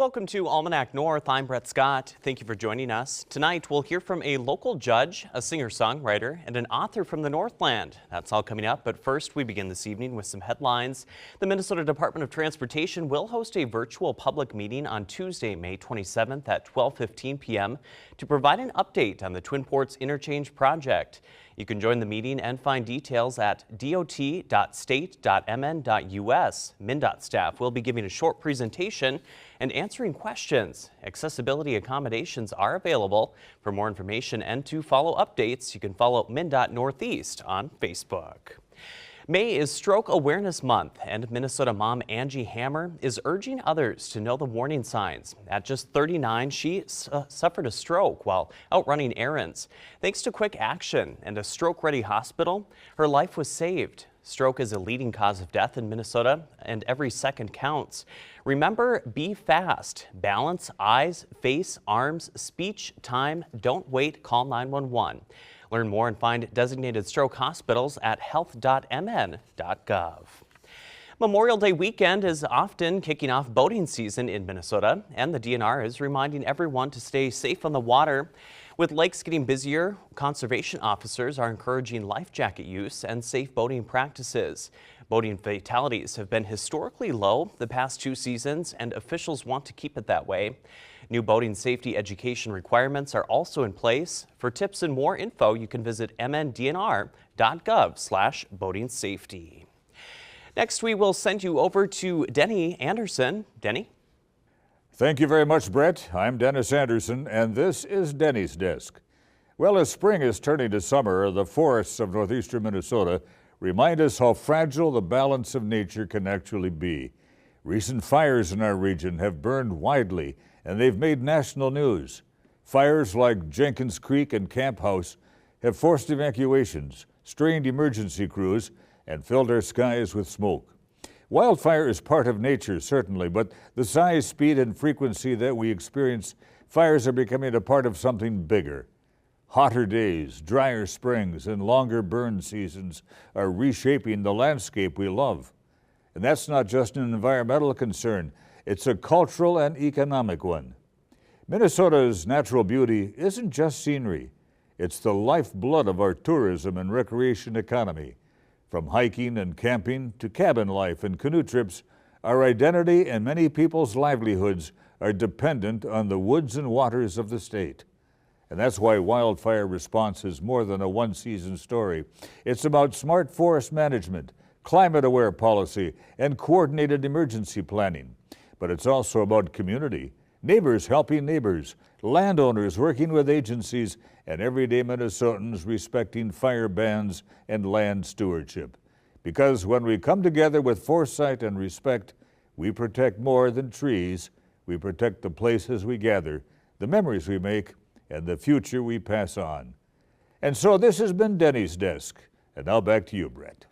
Welcome to Almanac North. I'm Brett Scott. Thank you for joining us. Tonight, we'll hear from a local judge, a singer-songwriter, and an author from the Northland. That's all coming up, but first we begin this evening with some headlines. The Minnesota Department of Transportation will host a virtual public meeting on Tuesday, May 27th at 12:15 p.m. to provide an update on the Twin Ports Interchange project. You can join the meeting and find details at dot.state.mn.us. MnDOT staff will be giving a short presentation and answering questions. Accessibility accommodations are available. For more information and to follow updates, you can follow MnDOT Northeast on Facebook. May is Stroke Awareness Month, and Minnesota mom Angie Hammer is urging others to know the warning signs. At just 39, she suffered a stroke while out running errands. Thanks to quick action and a stroke-ready hospital, her life was saved. Stroke is a leading cause of death in Minnesota, and every second counts. Remember, be fast. Balance eyes, face, arms, speech, time. Don't wait. Call 911. Learn more and find designated stroke hospitals at health.mn.gov. Memorial Day weekend is often kicking off boating season in Minnesota, and the DNR is reminding everyone to stay safe on the water. With lakes getting busier, conservation officers are encouraging life jacket use and safe boating practices. Boating fatalities have been historically low the past 2 seasons, and officials want to keep it that way. New boating safety education requirements are also in place. For tips and more info, you can visit mndnr.gov/boating safety. Next, we will send you over to Denny Anderson. Denny? Thank you very much, Brett. I'm Dennis Anderson, and this is Denny's Desk. Well, as spring is turning to summer, the forests of northeastern Minnesota remind us how fragile the balance of nature can actually be. Recent fires in our region have burned widely, and they've made national news. Fires like Jenkins Creek and Camp House have forced evacuations, strained emergency crews, and filled our skies with smoke. Wildfire is part of nature, certainly, but the size, speed, and frequency that we experience, fires are becoming a part of something bigger. Hotter days, drier springs, and longer burn seasons are reshaping the landscape we love. And that's not just an environmental concern, it's a cultural and economic one. Minnesota's natural beauty isn't just scenery, it's the lifeblood of our tourism and recreation economy. From hiking and camping to cabin life and canoe trips, our identity and many people's livelihoods are dependent on the woods and waters of the state. And that's why wildfire response is more than a one-season story. It's about smart forest management, climate-aware policy, and coordinated emergency planning. But it's also about community, neighbors helping neighbors, landowners working with agencies, and everyday Minnesotans respecting fire bans and land stewardship. Because when we come together with foresight and respect, we protect more than trees. We protect the places we gather, the memories we make, and the future we pass on. And so this has been Denny's Desk. And now back to you, Brett.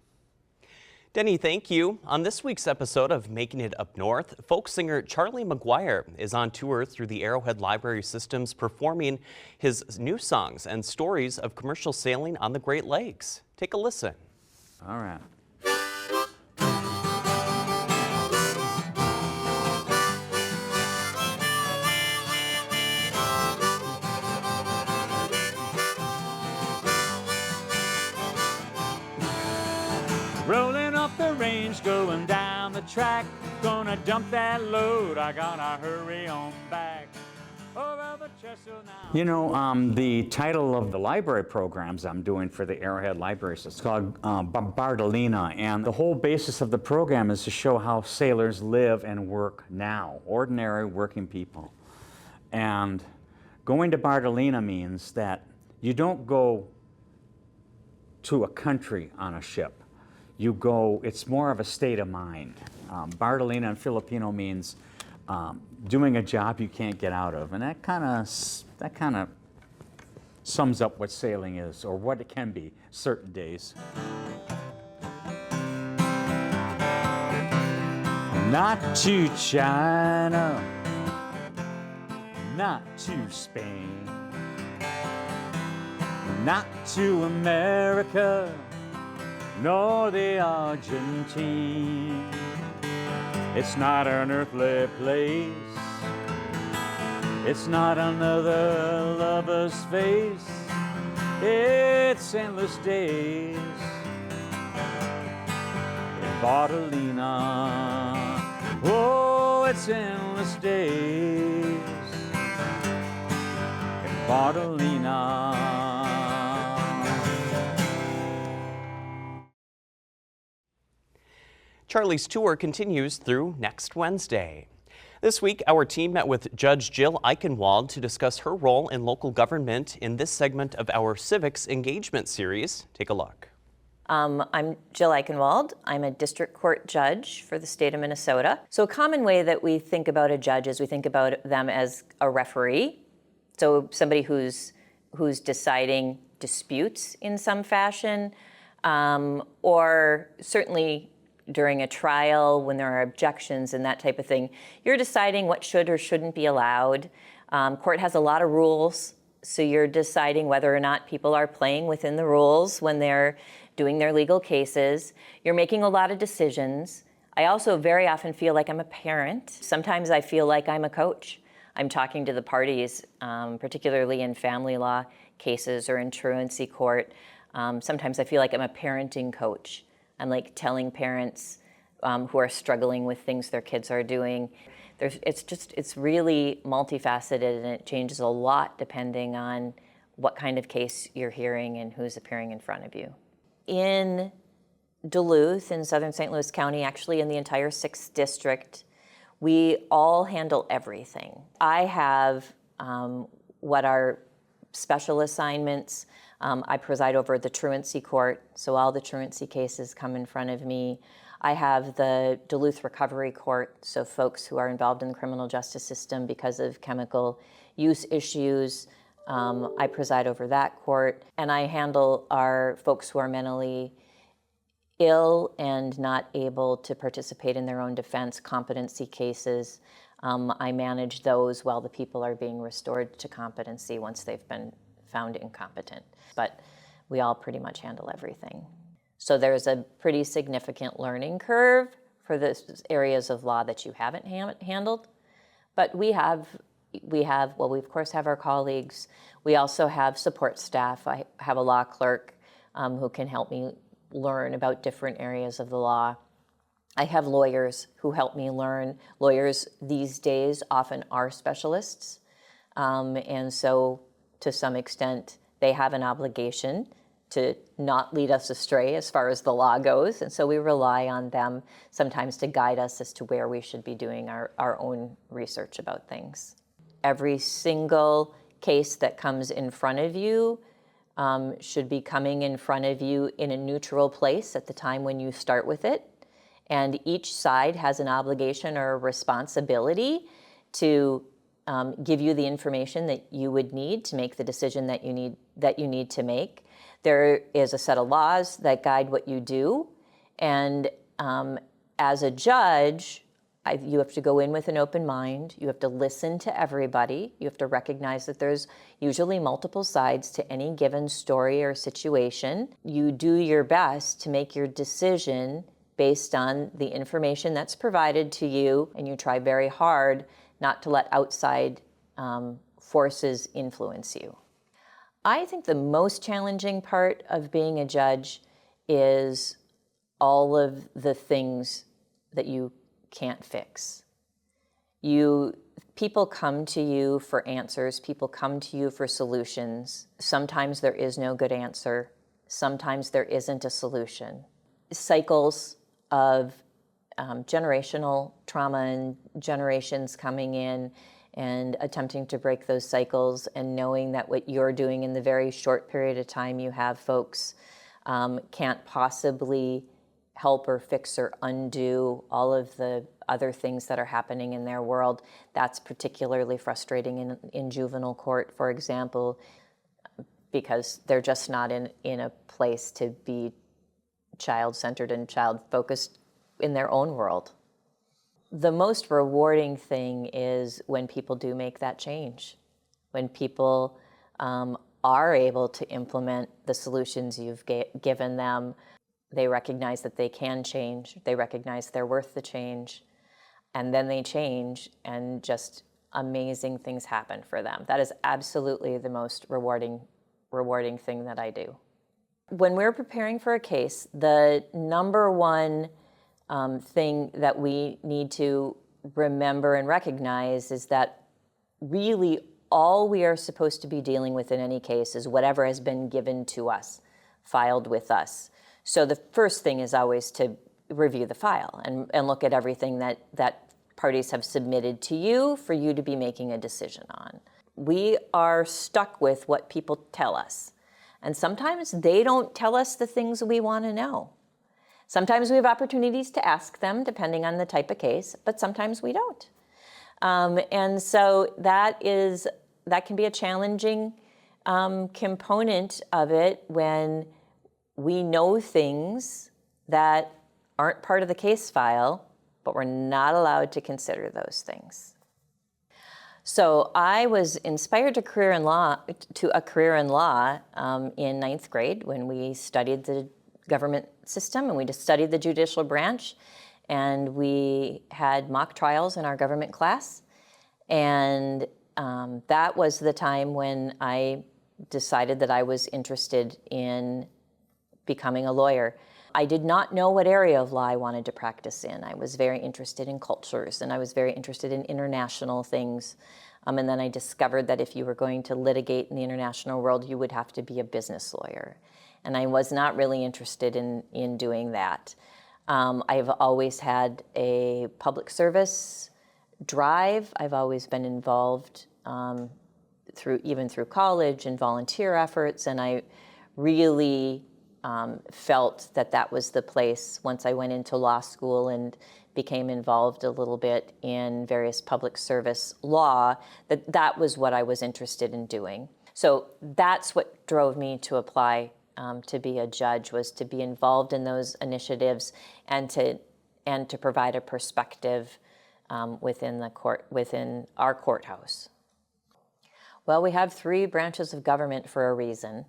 Denny, thank you. On this week's episode of Making It Up North, folk singer Charlie McGuire is on tour through the Arrowhead Library systems performing his new songs and stories of commercial sailing on the Great Lakes. Take a listen. All right. Rolling up the range, going down the track, gonna dump that load, I gotta hurry on back. Over the trestle now. You know, the title of the library programs I'm doing for the Arrowhead Library is called Bardolina, and the whole basis of the program is to show how sailors live and work now, ordinary working people. And going to Bardolina means that you don't go to a country on a ship. You go, it's more of a state of mind. Bardolina in Filipino means doing a job you can't get out of, and that kind of sums up what sailing is, or what it can be certain days. Not to China, not to Spain, not to America, nor the Argentine. It's not an earthly place, It's not another lover's face, it's endless days in Bartolina. Oh, it's endless days in Bartolina. Charlie's tour continues through next Wednesday. This week, our team met with Judge Jill Eichenwald to discuss her role in local government in this segment of our Civics engagement series. Take a look. I'm Jill Eichenwald. I'm a district court judge for the state of Minnesota. So a common way that we think about a judge is we think about them as a referee. So somebody who's deciding disputes in some fashion, or certainly during a trial when there are objections and that type of thing. You're deciding what should or shouldn't be allowed. Court has a lot of rules, so you're deciding whether or not people are playing within the rules when they're doing their legal cases. You're making a lot of decisions. I also very often feel like I'm a parent. Sometimes I feel like I'm a coach. I'm talking to the parties, particularly in family law cases or in truancy court. Sometimes I feel like I'm a parenting coach. I'm like telling parents who are struggling with things their kids are doing. It's really multifaceted, and it changes a lot depending on what kind of case you're hearing and who's appearing in front of you. In Duluth, in southern St. Louis County, actually in the entire 6th district, we all handle everything. I have what are special assignments. I preside over the truancy court, so all the truancy cases come in front of me. I have the Duluth Recovery Court, so folks who are involved in the criminal justice system because of chemical use issues. I preside over that court, and I handle our folks who are mentally ill and not able to participate in their own defense competency cases. I manage those while the people are being restored to competency once they've been found incompetent. But we all pretty much handle everything. So there's a pretty significant learning curve for the areas of law that you haven't handled. But we of course have our colleagues. We also have support staff. I have a law clerk who can help me learn about different areas of the law. I have lawyers who help me learn. Lawyers these days often are specialists. And so to some extent, they have an obligation to not lead us astray as far as the law goes. And so we rely on them sometimes to guide us as to where we should be doing our own research about things. Every single case that comes in front of you should be coming in front of you in a neutral place at the time when you start with it. And each side has an obligation or a responsibility to give you the information that you would need to make the decision that you need to make. There is a set of laws that guide what you do, and as a judge, you have to go in with an open mind. You have to listen to everybody. You have to recognize that there's usually multiple sides to any given story or situation. You do your best to make your decision based on the information that's provided to you, and you try very hard not to let outside forces influence you. I think the most challenging part of being a judge is all of the things that you can't fix. People come to you for answers. People come to you for solutions. Sometimes there is no good answer. Sometimes there isn't a solution. Cycles of generational trauma and generations coming in and attempting to break those cycles, and knowing that what you're doing in the very short period of time you have folks can't possibly help or fix or undo all of the other things that are happening in their world. That's particularly frustrating in juvenile court, for example, because they're just not in a place to be child-centered and child-focused in their own world. The most rewarding thing is when people do make that change, when people are able to implement the solutions you've given them. They recognize that they can change, they recognize they're worth the change, and then they change and just amazing things happen for them. That is absolutely the most rewarding thing that I do. When we're preparing for a case, the number one thing that we need to remember and recognize is that really all we are supposed to be dealing with in any case is whatever has been given to us, filed with us. So the first thing is always to review the file and look at everything that parties have submitted to you for you to be making a decision on. We are stuck with what people tell us. And sometimes they don't tell us the things we want to know. Sometimes we have opportunities to ask them, depending on the type of case, but sometimes we don't. And so that can be a challenging component of it when we know things that aren't part of the case file, but we're not allowed to consider those things. So I was inspired to a career in law in ninth grade when we studied the government system and we just studied the judicial branch, and we had mock trials in our government class. And that was the time when I decided that I was interested in becoming a lawyer. I did not know what area of law I wanted to practice in. I was very interested in cultures, and I was very interested in international things. And then I discovered that if you were going to litigate in the international world, you would have to be a business lawyer. And I was not really interested in doing that. I've always had a public service drive. I've always been involved even through college and volunteer efforts, and I really felt that was the place once I went into law school and became involved a little bit in various public service law, that was what I was interested in doing. So that's what drove me to apply to be a judge, was to be involved in those initiatives and to provide a perspective within our courthouse. Well, we have 3 branches of government for a reason.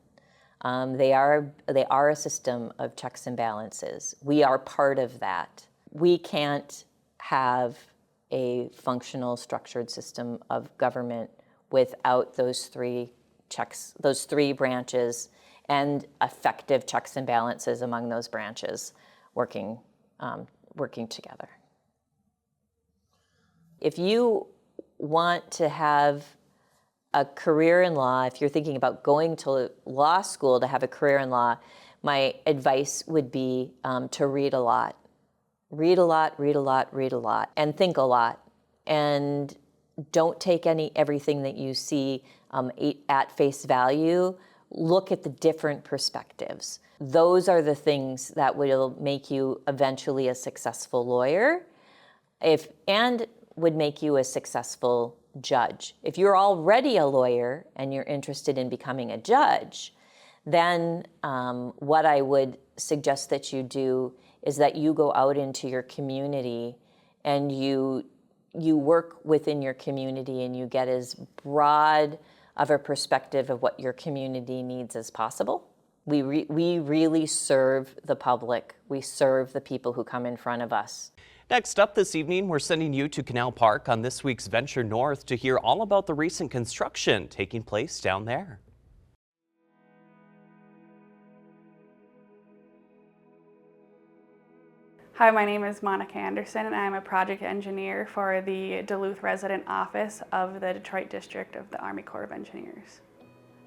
They are a system of checks and balances. We are part of that. We can't have a functional, structured system of government without those 3 checks, those 3 branches, and effective checks and balances among those branches working together. If you want to have a career in law, if you're thinking about going to law school to have a career in law, my advice would be to read a lot. Read a lot, read a lot, read a lot, and think a lot. And don't take everything that you see at face value. Look at the different perspectives. Those are the things that will make you eventually a successful lawyer, and would make you a successful judge. If you're already a lawyer and you're interested in becoming a judge, then what I would suggest that you do is that you go out into your community and you work within your community and you get as broad of a perspective of what your community needs as possible. We really serve the public. We serve the people who come in front of us. Next up this evening, we're sending you to Canal Park on this week's Venture North to hear all about the recent construction taking place down there. Hi, my name is Monica Anderson, and I'm a project engineer for the Duluth Resident Office of the Detroit District of the Army Corps of Engineers.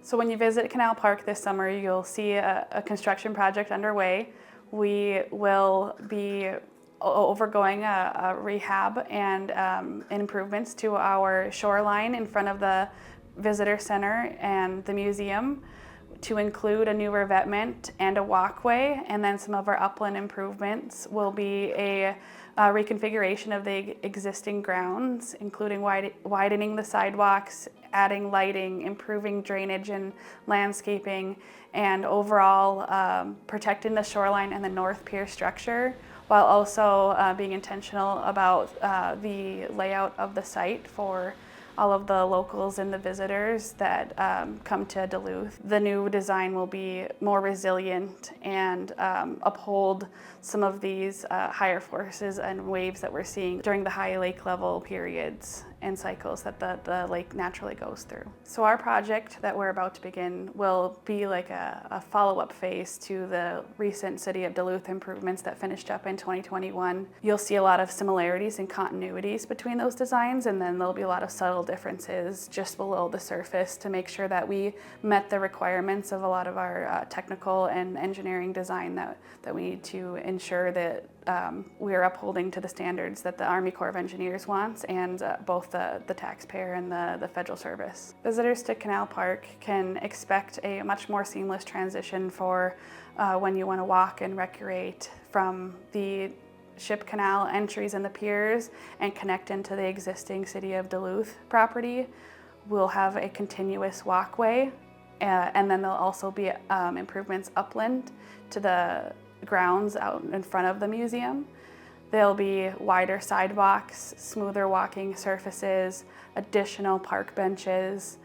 So when you visit Canal Park this summer, you'll see a construction project underway. We will be overgoing a rehab and improvements to our shoreline in front of the visitor center and the museum, to include a new revetment and a walkway, and then some of our upland improvements will be a reconfiguration of the existing grounds, including widening the sidewalks, adding lighting, improving drainage and landscaping, and overall protecting the shoreline and the North Pier structure, while also being intentional about the layout of the site for all of the locals and the visitors that come to Duluth. The new design will be more resilient and uphold some of these higher forces and waves that we're seeing during the high lake level periods. and cycles that the lake naturally goes through. So our project that we're about to begin will be like a follow-up phase to the recent City of Duluth improvements that finished up in 2021. You'll see a lot of similarities and continuities between those designs, and then there'll be a lot of subtle differences just below the surface to make sure that we met the requirements of a lot of our technical and engineering design that we need to ensure that we are upholding to the standards that the Army Corps of Engineers wants, and both the taxpayer and the federal service. Visitors to Canal Park can expect a much more seamless transition for when you want to walk and recreate from the ship canal entries and the piers and connect into the existing City of Duluth property. We'll have a continuous walkway, and then there'll also be improvements upland to the grounds out in front of the museum. There'll be wider sidewalks, smoother walking surfaces, additional park benches.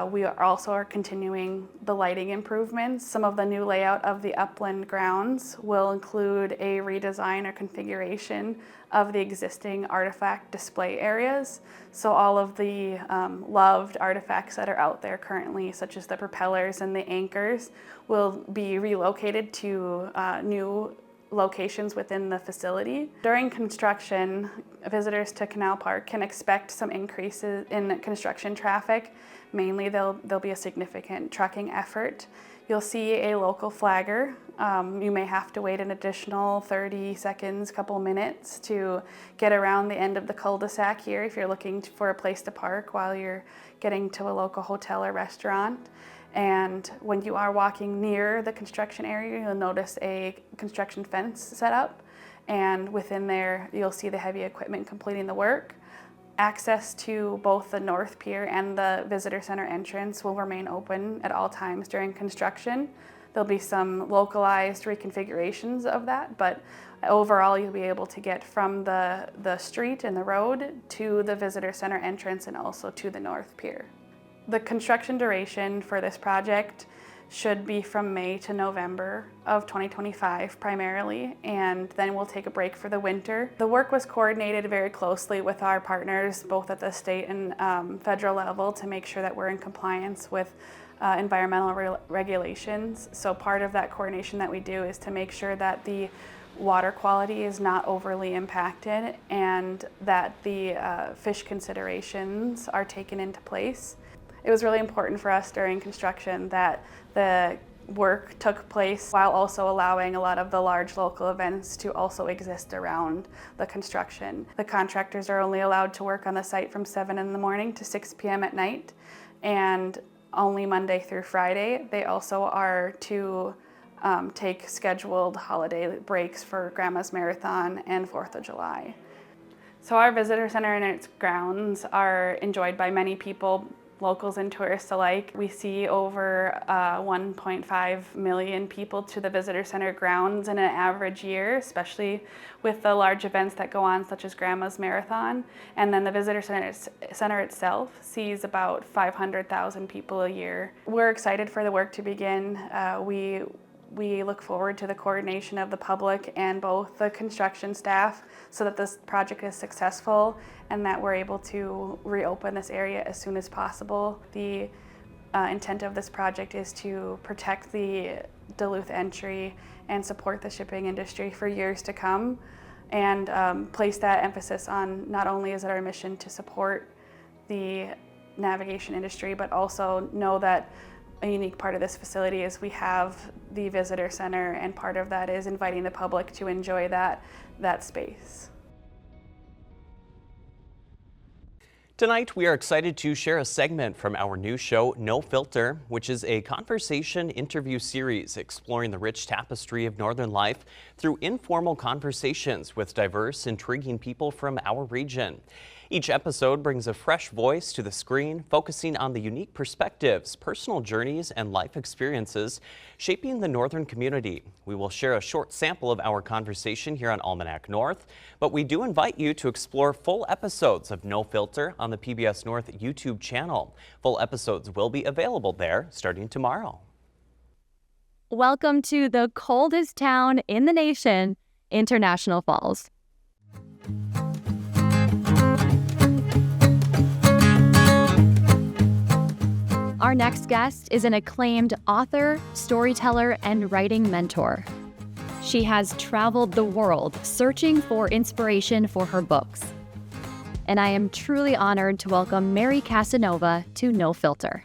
We are continuing the lighting improvements. Some of the new layout of the upland grounds will include a redesign or configuration of the existing artifact display areas. So all of the loved artifacts that are out there currently, such as the propellers and the anchors, will be relocated to new locations within the facility. During construction, visitors to Canal Park can expect some increases in construction traffic. Mainly, there'll be a significant trucking effort. You'll see a local flagger. You may have to wait an additional 30 seconds, couple minutes to get around the end of the cul-de-sac here if you're looking for a place to park while you're getting to a local hotel or restaurant. And when you are walking near the construction area, you'll notice a construction fence set up. And within there, you'll see the heavy equipment completing the work. Access to both the North Pier and the Visitor Center entrance will remain open at all times during construction. There'll be some localized reconfigurations of that, but overall you'll be able to get from the street and the road to the Visitor Center entrance and also to the North Pier. The construction duration for this project should be from May to November of 2025 primarily, and then we'll take a break for the winter. The work was coordinated very closely with our partners, both at the state and federal level, to make sure that we're in compliance with environmental regulations. So part of that coordination that we do is to make sure that the water quality is not overly impacted and that the fish considerations are taken into place. It was really important for us during construction that the work took place while also allowing a lot of the large local events to also exist around the construction. The contractors are only allowed to work on the site from 7 in the morning to 6 p.m. at night, and only Monday through Friday. They also are to take scheduled holiday breaks for Grandma's Marathon and 4th of July. So our visitor center and its grounds are enjoyed by many people, locals and tourists alike. We see over 1.5 million people to the visitor center grounds in an average year, especially with the large events that go on, such as Grandma's Marathon. And then the visitor center itself sees about 500,000 people a year. We're excited for the work to begin. We look forward to the coordination of the public and both the construction staff so that this project is successful and that we're able to reopen this area as soon as possible. The intent of this project is to protect the Duluth entry and support the shipping industry for years to come, and place that emphasis on not only is it our mission to support the navigation industry, but also know that a unique part of this facility is we have the visitor center, and part of that is inviting the public to enjoy that space. Tonight, we are excited to share a segment from our new show, No Filter, which is a conversation interview series exploring the rich tapestry of Northern life through informal conversations with diverse, intriguing people from our region. Each episode brings a fresh voice to the screen, focusing on the unique perspectives, personal journeys, and life experiences shaping the Northern community. We will share a short sample of our conversation here on Almanac North, but we do invite you to explore full episodes of No Filter on the PBS North YouTube channel. Full episodes will be available there starting tomorrow. Welcome to the coldest town in the nation, International Falls. Our next guest is an acclaimed author, storyteller, and writing mentor. She has traveled the world searching for inspiration for her books. And I am truly honored to welcome Mary Casanova to No Filter.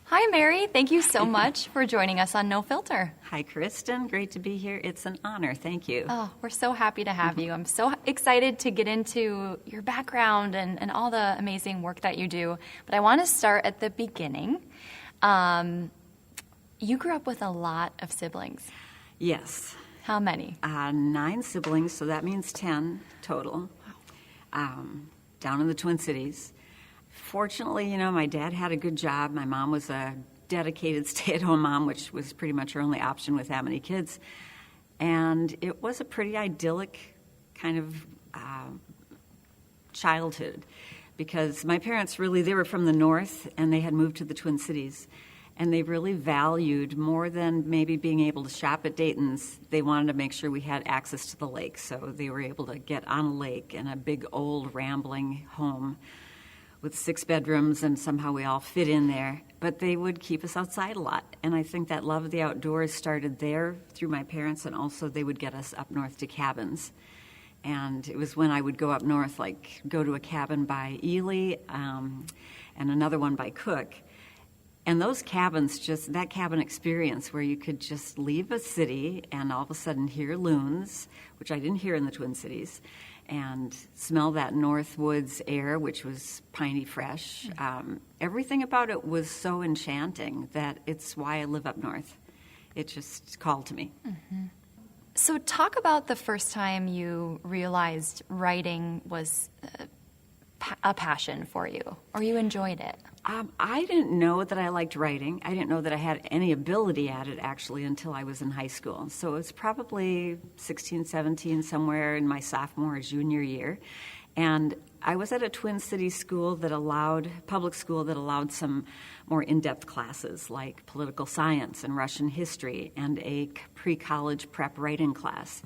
Hi, Mary. Thank you so much for joining us on No Filter. Hi, Kristen. Great to be here. It's an honor. Thank you. Oh, we're so happy to have you. I'm so excited to get into your background and all the amazing work that you do. But I want to start at the beginning. You grew up with a lot of siblings. Yes. How many? 9 siblings, so that means 10 total. Down in the Twin Cities. Fortunately, my dad had a good job. My mom was a dedicated stay-at-home mom, which was pretty much her only option with that many kids. And it was a pretty idyllic kind of childhood because my parents they were from the North and they had moved to the Twin Cities. And they really valued, more than maybe being able to shop at Dayton's, they wanted to make sure we had access to the lake. So they were able to get on a lake in a big, old, rambling home with 6 bedrooms, and somehow we all fit in there. But they would keep us outside a lot. And I think that love of the outdoors started there through my parents, and also they would get us up north to cabins. And it was when I would go up north, like go to a cabin by Ely and another one by Cook. And those cabins, just that cabin experience where you could just leave a city and all of a sudden hear loons, which I didn't hear in the Twin Cities, and smell that North Woods air, which was piney fresh. Everything about it was so enchanting that it's why I live up north. It just called to me. Mm-hmm. So talk about the first time you realized writing was a passion for you, or you enjoyed it. I didn't know that I liked writing. I didn't know that I had any ability at it, actually, until I was in high school. So it was probably 16, 17, somewhere in my sophomore or junior year. And I was at a Twin Cities school public school that allowed some more in-depth classes like political science and Russian history and a pre-college prep writing class.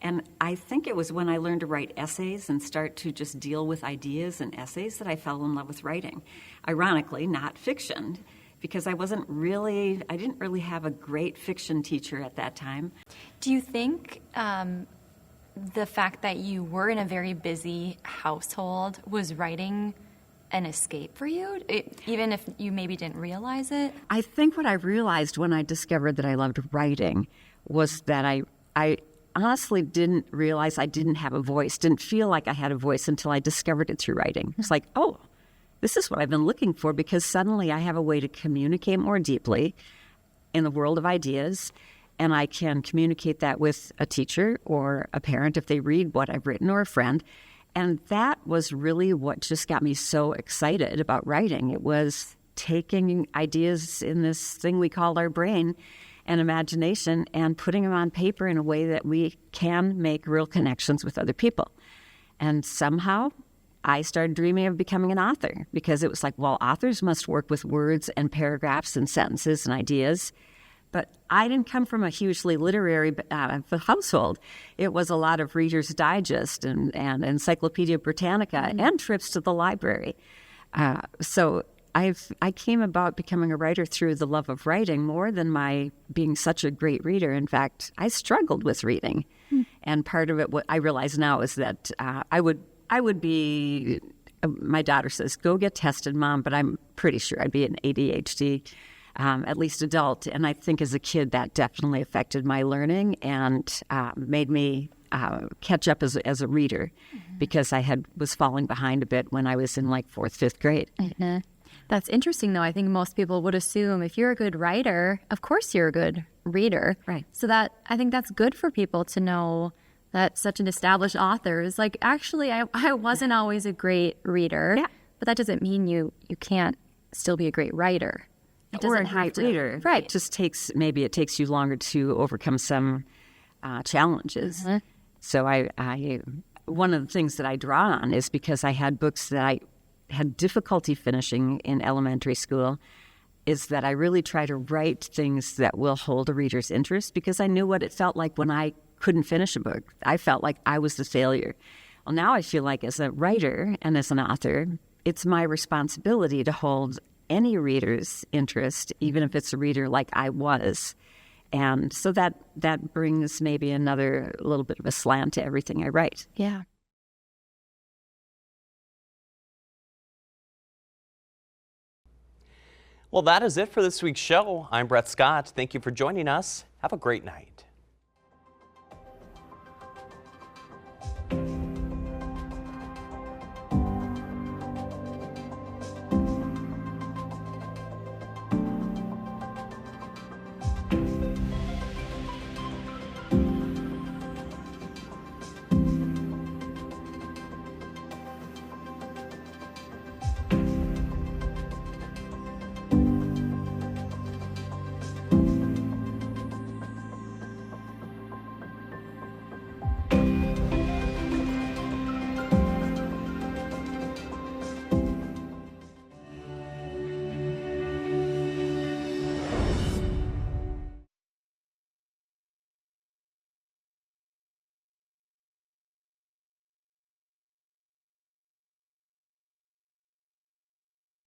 And I think it was when I learned to write essays and start to just deal with ideas and essays that I fell in love with writing. Ironically, not fiction, because I didn't really have a great fiction teacher at that time. Do you think the fact that you were in a very busy household was writing an escape for you, even if you maybe didn't realize it? I think what I realized when I discovered that I loved writing was that I honestly didn't realize I didn't have a voice, didn't feel like I had a voice until I discovered it through writing. It's like, oh, this is what I've been looking for, because suddenly I have a way to communicate more deeply in the world of ideas, and I can communicate that with a teacher or a parent if they read what I've written, or a friend. And that was really what just got me so excited about writing. It was taking ideas in this thing we call our brain and imagination and putting them on paper in a way that we can make real connections with other people. And somehow I started dreaming of becoming an author, because it was like, well, authors must work with words and paragraphs and sentences and ideas. But I didn't come from a hugely literary household. It was a lot of Reader's Digest and Encyclopedia Britannica and trips to the library. So I came about becoming a writer through the love of writing more than my being such a great reader. In fact, I struggled with reading. And part of it, what I realize now, is that I would be, my daughter says, go get tested, Mom, but I'm pretty sure I'd be an ADHD, at least adult. And I think as a kid that definitely affected my learning and made me catch up as a reader, because I was falling behind a bit when I was in like 4th, 5th grade. Mm-hmm. That's interesting, though. I think most people would assume if you're a good writer, of course you're a good reader. Right. So I think that's good for people to know that such an established author is like, actually, I wasn't always a great reader, but that doesn't mean you can't still be a great writer. Or a great reader. Right. It just takes you longer to overcome some challenges. Mm-hmm. So I one of the things that I draw on is because I had books that I had difficulty finishing in elementary school, is that I really try to write things that will hold a reader's interest, because I knew what it felt like when I couldn't finish a book. I felt like I was the failure. Well, now I feel like as a writer and as an author, it's my responsibility to hold any reader's interest, even if it's a reader like I was. And so that brings maybe another little bit of a slant to everything I write. Yeah. Well, that is it for this week's show. I'm Brett Scott. Thank you for joining us. Have a great night.